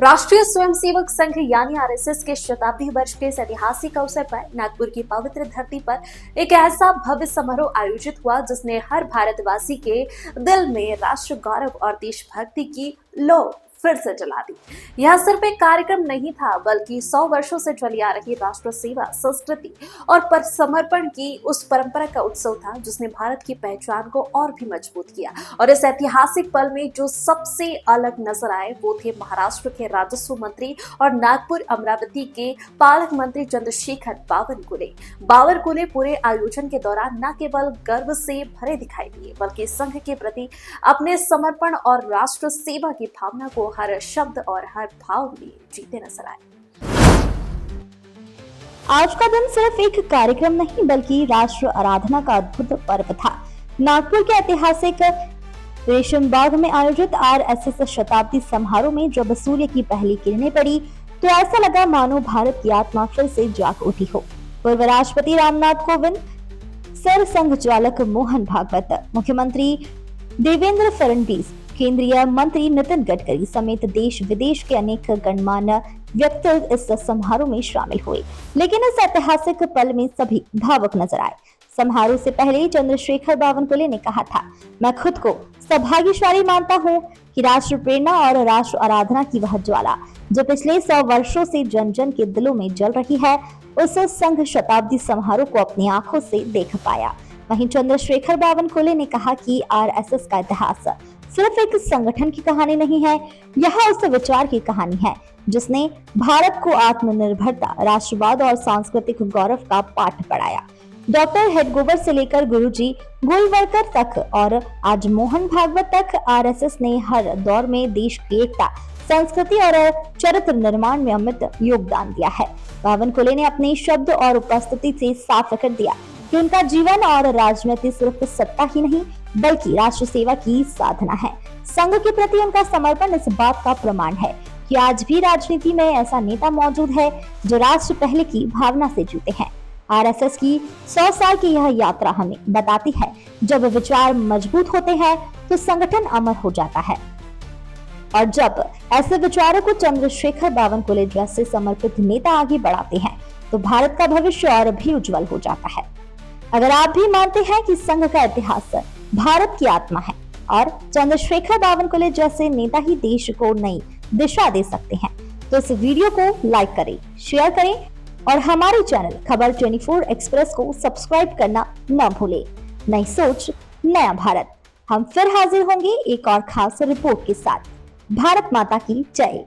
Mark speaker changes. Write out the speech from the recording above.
Speaker 1: राष्ट्रीय स्वयंसेवक संघ यानी आरएसएस के शताब्दी वर्ष के इस ऐतिहासिक अवसर पर नागपुर की पवित्र धरती पर एक ऐसा भव्य समारोह आयोजित हुआ जिसने हर भारतवासी के दिल में राष्ट्र गौरव और देशभक्ति की लौ फिर से जला दी। यह सिर्फ एक कार्यक्रम नहीं था बल्कि 100 वर्षों से चली आ रही राष्ट्र सेवा, संस्कृति और समर्पण की उस परंपरा का उत्सव था जिसने भारत की पहचान को और भी मजबूत किया। और इस ऐतिहासिक पल में जो सबसे अलग नजर आए वो थे महाराष्ट्र के राजस्व मंत्री और नागपुर अमरावती के पालक मंत्री चंद्रशेखर बावनकुले। बावनकुले पूरे आयोजन के दौरान न केवल गर्व से भरे दिखाई दिए बल्कि संघ के प्रति अपने समर्पण और राष्ट्र सेवा की भावना को हर शब्द और हर भाव में जीते नजर आए।
Speaker 2: आज का दिन सिर्फ एक कार्यक्रम नहीं बल्कि राष्ट्र आराधना का अद्भुत पर्व था। नागपुर के ऐतिहासिक रेशम बाग में आयोजित आरएसएस शताब्दी समारोह में जब सूर्य की पहली किरणें पड़ी तो ऐसा लगा मानो भारत की आत्मा फिर से जाग उठी हो। पूर्व राष्ट्रपति रामनाथ कोविंद, सर संघ चालक मोहन भागवत, मुख्यमंत्री देवेंद्र फडणवीस, केंद्रीय मंत्री नितिन गडकरी समेत देश विदेश के अनेक गणमान्य व्यक्ति इस समारोह में शामिल हुए। लेकिन इस ऐतिहासिक पल में सभी भावुक नजर आए। समारोह से पहले चंद्रशेखर बावनकुले ने कहा था, मैं खुद को सौभाग्यशाली मानता हूँ कि राष्ट्र प्रेरणा और राष्ट्र आराधना की वह ज्वाला जो पिछले 100 वर्षों से जन जन के दिलों में जल रही है उस संघ शताब्दी समारोह को अपनी आंखों से देख पाया। वहीं चंद्रशेखर बावनकुले ने कहा कि आरएसएस का इतिहास सिर्फ एक संगठन की कहानी नहीं है, यह उस विचार की कहानी है जिसने भारत को आत्मनिर्भरता, राष्ट्रवाद और सांस्कृतिक गौरव का पाठ पढ़ाया। डॉक्टर हेडगोवर से लेकर गुरुजी गोलवलकर तक और आज मोहन भागवत तक आरएसएस ने हर दौर में देश की एकता, संस्कृति और चरित्र निर्माण में अमिट योगदान दिया है। बावनकुले ने अपने शब्द और उपस्थिति से साफ कर दिया कि उनका जीवन और राजनीति सिर्फ सत्ता ही नहीं बल्कि राष्ट्र सेवा की साधना है। संघ के प्रति उनका समर्पण इस बात का प्रमाण है कि आज भी राजनीति में ऐसा नेता मौजूद है जो राष्ट्र पहले की भावना से जुटे हैं। आरएसएस की 100 साल की यह यात्रा हमें बताती है, जब विचार मजबूत होते हैं तो संगठन अमर हो जाता है और जब ऐसे विचारों को चंद्रशेखर बावनकुले जैसे समर्पित नेता आगे बढ़ाते हैं तो भारत का भविष्य और भी उज्जवल हो जाता है। अगर आप भी मानते हैं कि संघ का इतिहास भारत की आत्मा है और चंद्रशेखर बावनकुले जैसे नेता ही देश को नई दिशा दे सकते हैं तो इस वीडियो को लाइक करें, शेयर करें और हमारे चैनल खबर 24 एक्सप्रेस को सब्सक्राइब करना न भूलें। नई सोच, नया भारत। हम फिर हाजिर होंगे एक और खास रिपोर्ट के साथ। भारत माता की जय।